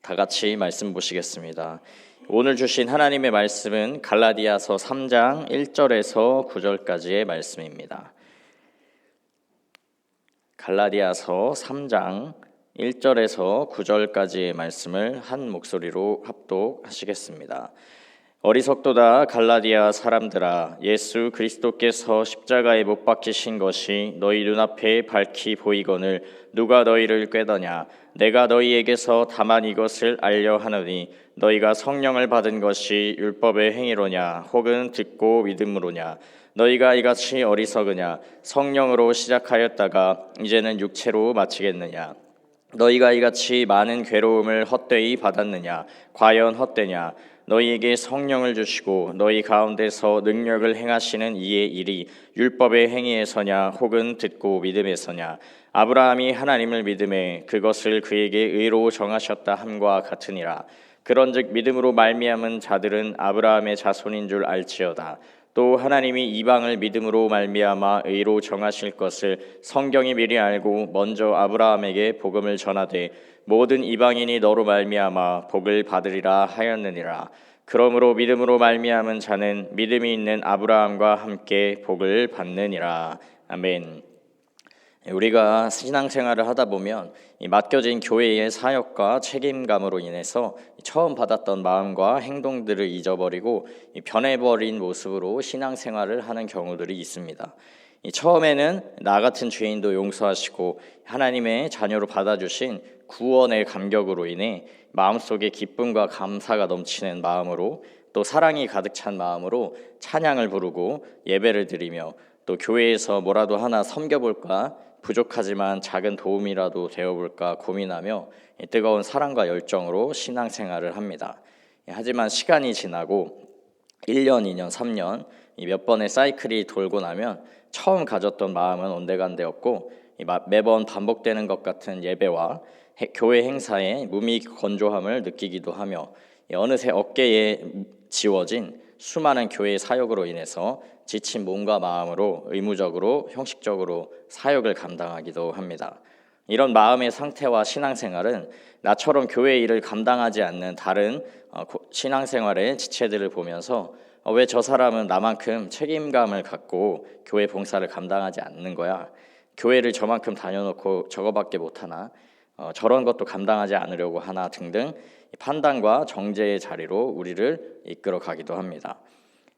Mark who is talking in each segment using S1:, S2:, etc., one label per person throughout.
S1: 다 같이 말씀 보시겠습니다. 오늘 주신 하나님의 말씀은 갈라디아서 3장 1절에서 9절까지의 말씀입니다. 갈라디아서 3장 1절에서 9절까지의 말씀을 한 목소리로 합독하시겠습니다. 어리석도다 갈라디아 사람들아, 예수 그리스도께서 십자가에 못 박히신 것이 너희 눈앞에 밝히 보이거늘 누가 너희를 꾀더냐? 내가 너희에게서 다만 이것을 알려 하노니 너희가 성령을 받은 것이 율법의 행위로냐 혹은 듣고 믿음으로냐? 너희가 이같이 어리석으냐? 성령으로 시작하였다가 이제는 육체로 마치겠느냐? 너희가 이같이 많은 괴로움을 헛되이 받았느냐? 과연 헛되냐? 너희에게 성령을 주시고 너희 가운데서 능력을 행하시는 이의 일이 율법의 행위에서냐 혹은 듣고 믿음에서냐? 아브라함이 하나님을 믿음에 그것을 그에게 의로 정하셨다 함과 같으니라. 그런즉 믿음으로 말미암은 자들은 아브라함의 자손인 줄 알지어다. 또 하나님이 이방을 믿음으로 말미암아 의로 정하실 것을 성경이 미리 알고 먼저 아브라함에게 복음을 전하되 모든 이방인이 너로 말미암아 복을 받으리라 하였느니라. 그러므로 믿음으로 말미암은 자는 믿음이 있는 아브라함과 함께 복을 받느니라. 아멘. 우리가 신앙생활을 하다 보면 맡겨진 교회의 사역과 책임감으로 인해서 처음 받았던 마음과 행동들을 잊어버리고 변해버린 모습으로 신앙생활을 하는 경우들이 있습니다. 처음에는 나 같은 죄인도 용서하시고 하나님의 자녀로 받아주신 구원의 감격으로 인해 마음속에 기쁨과 감사가 넘치는 마음으로 또 사랑이 가득 찬 마음으로 찬양을 부르고 예배를 드리며 또 교회에서 뭐라도 하나 섬겨볼까, 부족하지만 작은 도움이라도 되어볼까 고민하며 뜨거운 사랑과 열정으로 신앙생활을 합니다. 하지만 시간이 지나고 1년, 2년, 3년 몇 번의 사이클이 돌고 나면 처음 가졌던 마음은 온데간데 없고 매번 반복되는 것 같은 예배와 교회 행사의 무미건조함을 느끼기도 하며 어느새 어깨에 지워진 수많은 교회 사역으로 인해서 지친 몸과 마음으로 의무적으로 형식적으로 사역을 감당하기도 합니다. 이런 마음의 상태와 신앙생활은 나처럼 교회 일을 감당하지 않는 다른 신앙생활의 지체들을 보면서 왜 저 사람은 나만큼 책임감을 갖고 교회 봉사를 감당하지 않는 거야? 교회를 저만큼 다녀놓고 저거밖에 못하나? 저런 것도 감당하지 않으려고 하나 등등 판단과 정죄의 자리로 우리를 이끌어 가기도 합니다.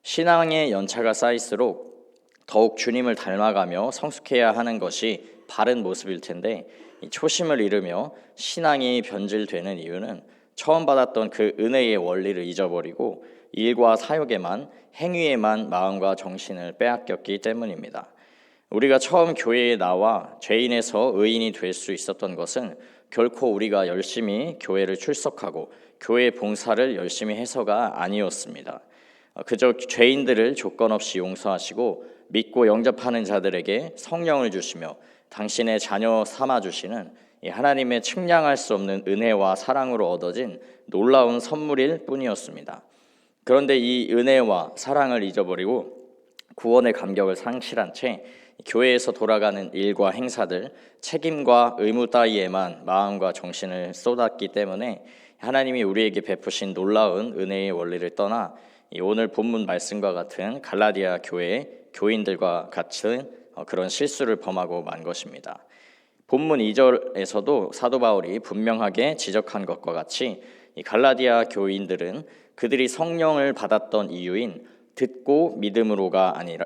S1: 신앙의 연차가 쌓일수록 더욱 주님을 닮아가며 성숙해야 하는 것이 바른 모습일 텐데 초심을 잃으며 신앙이 변질되는 이유는 처음 받았던 그 은혜의 원리를 잊어버리고 일과 사역에만, 행위에만 마음과 정신을 빼앗겼기 때문입니다. 우리가 처음 교회에 나와 죄인에서 의인이 될 수 있었던 것은 결코 우리가 열심히 교회를 출석하고 교회 봉사를 열심히 해서가 아니었습니다. 그저 죄인들을 조건 없이 용서하시고 믿고 영접하는 자들에게 성령을 주시며 당신의 자녀 삼아주시는 하나님의 측량할 수 없는 은혜와 사랑으로 얻어진 놀라운 선물일 뿐이었습니다. 그런데 이 은혜와 사랑을 잊어버리고 구원의 감격을 상실한 채 교회에서 돌아가는 일과 행사들, 책임과 의무 따위에만 마음과 정신을 쏟았기 때문에 하나님이 우리에게 베푸신 놀라운 은혜의 원리를 떠나 오늘 본문 말씀과 같은 갈라디아 교회의 교인들과 같은 그런 실수를 범하고 만 것입니다. 본문 2절에서도 사도 바울이 분명하게 지적한 것과 같이 이 갈라디아 교인들은 그들이 성령을 받았던 이유인 듣고 믿음으로가 아니라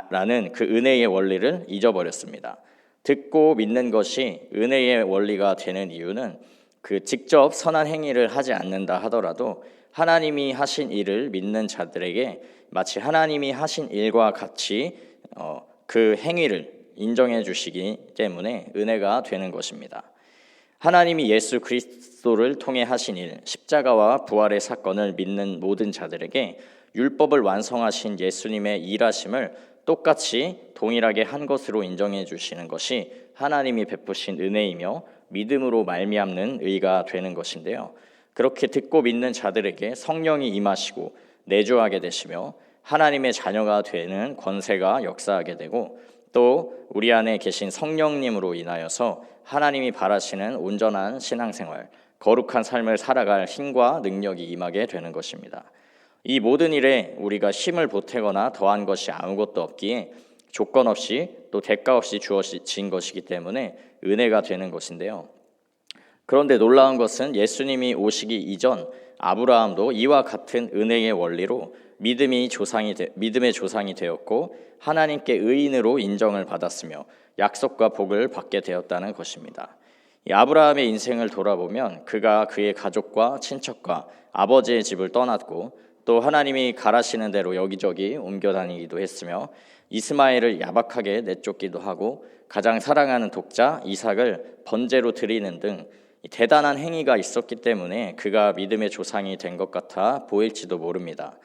S1: 라는 그 은혜의 원리를 잊어버렸습니다. 듣고 믿는 것이 은혜의 원리가 되는 이유는 그 직접 선한 행위를 하지 않는다 하더라도 하나님이 하신 일을 믿는 자들에게 마치 하나님이 하신 일과 같이 그 행위를 인정해 주시기 때문에 은혜가 되는 것입니다. 하나님이 예수 그리스도를 통해 하신 일, 십자가와 부활의 사건을 믿는 모든 자들에게 율법을 완성하신 예수님의 일하심을 똑같이 동일하게 한 것으로 인정해 주시는 것이 하나님이 베푸신 은혜이며 믿음으로 말미암는 의가 되는 것인데요. 그렇게 듣고 믿는 자들에게 성령이 임하시고 내주하게 되시며 하나님의 자녀가 되는 권세가 역사하게 되고 또 우리 안에 계신 성령님으로 인하여서 하나님이 바라시는 온전한 신앙생활, 거룩한 삶을 살아갈 힘과 능력이 임하게 되는 것입니다. 이 모든 일에 우리가 힘을 보태거나 더한 것이 아무것도 없기에 조건 없이 또 대가 없이 주어진 것이기 때문에 은혜가 되는 것인데요. 그런데 놀라운 것은 예수님이 오시기 이전 아브라함도 이와 같은 은혜의 원리로 믿음의 조상이 되었고 하나님께 의인으로 인정을 받았으며 약속과 복을 받게 되었다는 것입니다. 이 아브라함의 인생을 돌아보면 그가 그의 가족과 친척과 아버지의 집을 떠났고 또 하나님이 가라시는 대로 여기저기 옮겨 다니기도 했으며 이스마엘을 야박하게 내쫓기도 하고 가장 사랑하는 독자 이삭을 번제로 드리는 등 대단한 행위가 있었기 때문에 그가 믿음의 조상이 된 것 같아 보일지도 모릅니다.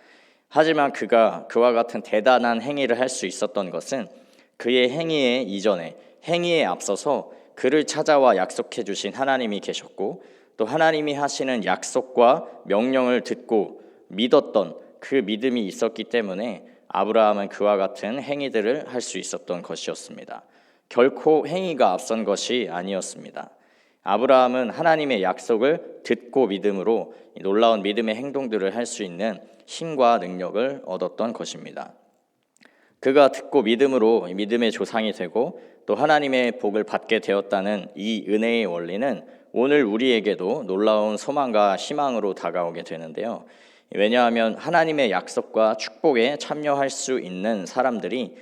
S1: 하지만 그가 그와 같은 대단한 행위를 할 수 있었던 것은 그의 행위에 이전에 행위에 앞서서 그를 찾아와 약속해 주신 하나님이 계셨고 또 하나님이 하시는 약속과 명령을 듣고 믿었던 그 믿음이 있었기 때문에 아브라함은 그와 같은 행위들을 할 수 있었던 것이었습니다. 결코 행위가 앞선 것이 아니었습니다. 아브라함은 하나님의 약속을 듣고 믿음으로 놀라운 믿음의 행동들을 할 수 있는 힘과 능력을 얻었던 것입니다. 그가 듣고 믿음으로 믿음의 조상이 되고 또 하나님의 복을 받게 되었다는 이 은혜의 원리는 오늘 우리에게도 놀라운 소망과 희망으로 다가오게 되는데요. 왜냐하면 하나님의 약속과 축복에 참여할 수 있는 사람들이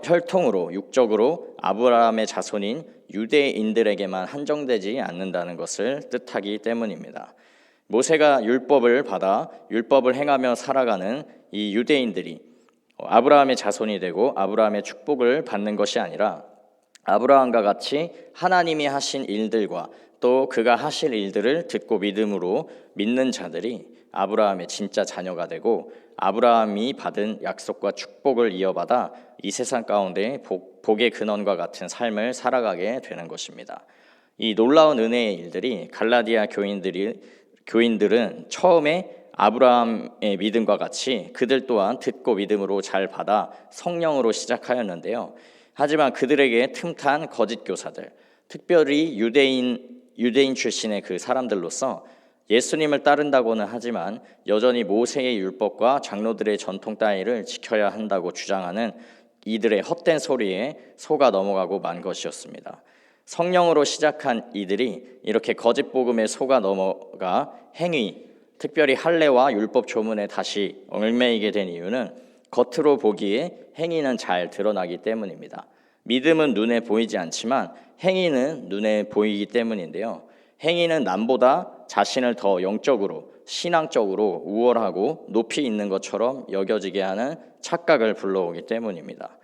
S1: 혈통으로 육적으로 아브라함의 자손인 유대인들에게만 한정되지 않는다는 것을 뜻하기 때문입니다. 모세가 율법을 받아 율법을 행하며 살아가는 이 유대인들이 아브라함의 자손이 되고 아브라함의 축복을 받는 것이 아니라 아브라함과 같이 하나님이 하신 일들과 또 그가 하실 일들을 듣고 믿음으로 믿는 자들이 아브라함의 진짜 자녀가 되고 아브라함이 받은 약속과 축복을 이어받아 이 세상 가운데 복의 근원과 같은 삶을 살아가게 되는 것입니다. 이 놀라운 은혜의 일들이 갈라디아 교인들은 처음에 아브라함의 믿음과 같이 그들 또한 듣고 믿음으로 잘 받아 성령으로 시작하였는데요. 하지만 그들에게 틈탄 거짓 교사들, 특별히 유대인 출신의 그 사람들로서 예수님을 따른다고는 하지만 여전히 모세의 율법과 장로들의 전통 따위를 지켜야 한다고 주장하는 이들의 헛된 소리에 속아 넘어가고 만 것이었습니다. 성령으로 시작한 이들이 이렇게 거짓 복음에 속아 넘어가 행위, 특별히 할례와 율법 조문에 다시 얽매이게 된 이유는 겉으로 보기에 행위는 잘 드러나기 때문입니다. 믿음은 눈에 보이지 않지만 행위는 눈에 보이기 때문인데요. 행위는 남보다 자신을 더 영적으로 신앙적으로 우월하고 높이 있는 것처럼 여겨지게 하는 착각을 불러오기 때문입니다.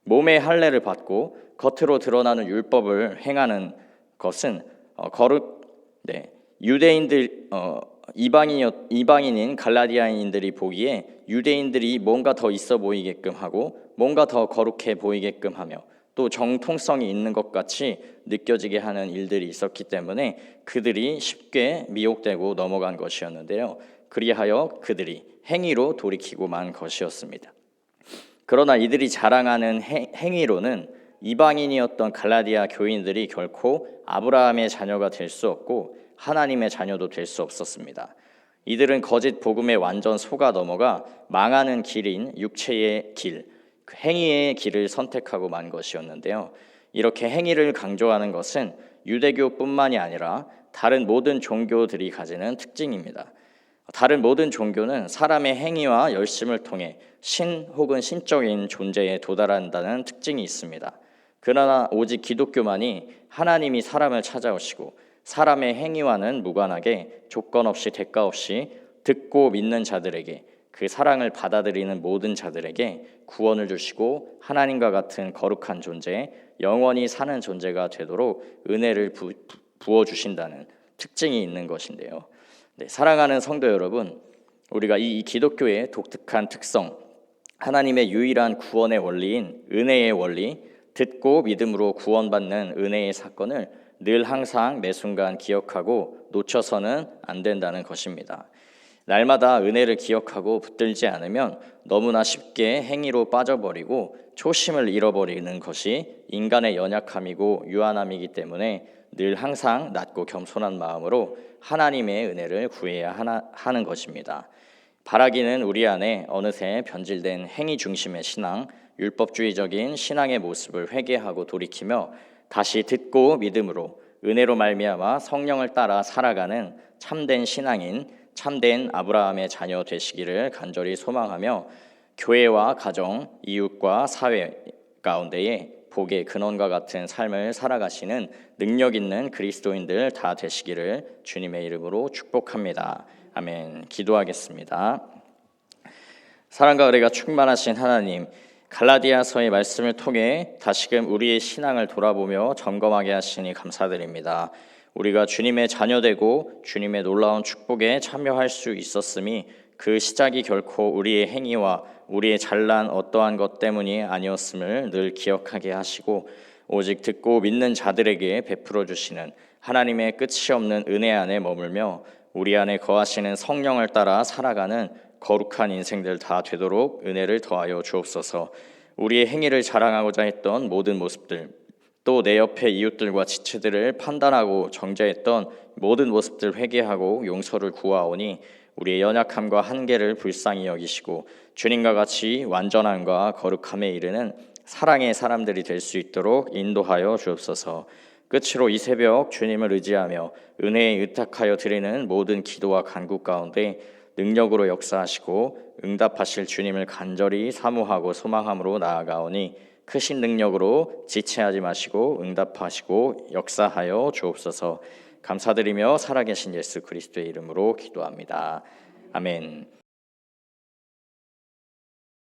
S1: 몸의 할례를 받고 겉으로 드러나는 율법을 행하는 것은 이방인인 갈라디아인들이 보기에 유대인들이 뭔가 더 있어 보이게끔 하고 뭔가 더 거룩해 보이게끔 하며 또 정통성이 있는 것 같이 느껴지게 하는 일들이 있었기 때문에 그들이 쉽게 미혹되고 넘어간 것이었는데요. 그리하여 그들이 행위로 돌이키고 만 것이었습니다. 그러나 이들이 자랑하는 행위로는 이방인이었던 갈라디아 교인들이 결코 아브라함의 자녀가 될 수 없고 하나님의 자녀도 될 수 없었습니다. 이들은 거짓 복음에 완전 속아 넘어가 망하는 길인 육체의 길, 그 행위의 길을 선택하고 만 것이었는데요. 이렇게 행위를 강조하는 것은 유대교뿐만이 아니라 다른 모든 종교들이 가지는 특징입니다. 다른 모든 종교는 사람의 행위와 열심을 통해 신 혹은 신적인 존재에 도달한다는 특징이 있습니다. 그러나 오직 기독교만이 하나님이 사람을 찾아오시고 사람의 행위와는 무관하게 조건 없이 대가 없이 듣고 믿는 자들에게 그 사랑을 받아들이는 모든 자들에게 구원을 주시고 하나님과 같은 거룩한 존재, 영원히 사는 존재가 되도록 은혜를 부어주신다는 특징이 있는 것인데요. 사랑하는 성도 여러분, 우리가 이 기독교의 독특한 특성, 하나님의 유일한 구원의 원리인 은혜의 원리, 듣고 믿음으로 구원받는 은혜의 사건을 늘 항상 매 순간 기억하고 놓쳐서는 안 된다는 것입니다. 날마다 은혜를 기억하고 붙들지 않으면 너무나 쉽게 행위로 빠져버리고 초심을 잃어버리는 것이 인간의 연약함이고 유한함이기 때문에 늘 항상 낮고 겸손한 마음으로 하나님의 은혜를 구해야 하는 것입니다. 바라기는 우리 안에 어느새 변질된 행위 중심의 신앙, 율법주의적인 신앙의 모습을 회개하고 돌이키며 다시 듣고 믿음으로 은혜로 말미암아 성령을 따라 살아가는 참된 신앙인, 참된 아브라함의 자녀 되시기를 간절히 소망하며 교회와 가정, 이웃과 사회 가운데에 복의 근원과 같은 삶을 살아가시는 능력 있는 그리스도인들 다 되시기를 주님의 이름으로 축복합니다. 아멘. 기도하겠습니다. 사랑과 은혜가 충만하신 하나님, 갈라디아서의 말씀을 통해 다시금 우리의 신앙을 돌아보며 점검하게 하시니 감사드립니다. 우리가 주님의 자녀되고 주님의 놀라운 축복에 참여할 수 있었음이 그 시작이 결코 우리의 행위와 우리의 잘난 어떠한 것 때문이 아니었음을 늘 기억하게 하시고 오직 듣고 믿는 자들에게 베풀어 주시는 하나님의 끝이 없는 은혜 안에 머물며 우리 안에 거하시는 성령을 따라 살아가는 거룩한 인생들 다 되도록 은혜를 더하여 주옵소서. 우리의 행위를 자랑하고자 했던 모든 모습들, 또 내 옆에 이웃들과 지체들을 판단하고 정죄했던 모든 모습들 회개하고 용서를 구하오니 우리의 연약함과 한계를 불쌍히 여기시고 주님과 같이 완전함과 거룩함에 이르는 사랑의 사람들이 될 수 있도록 인도하여 주옵소서. 끝으로 이 새벽 주님을 의지하며 은혜에 의탁하여 드리는 모든 기도와 간구 가운데 능력으로 역사하시고 응답하실 주님을 간절히 사모하고 소망함으로 나아가오니 크신 능력으로 지체하지 마시고 응답하시고 역사하여 주옵소서. 감사드리며 살아계신 예수 그리스도의 이름으로 기도합니다. 아멘.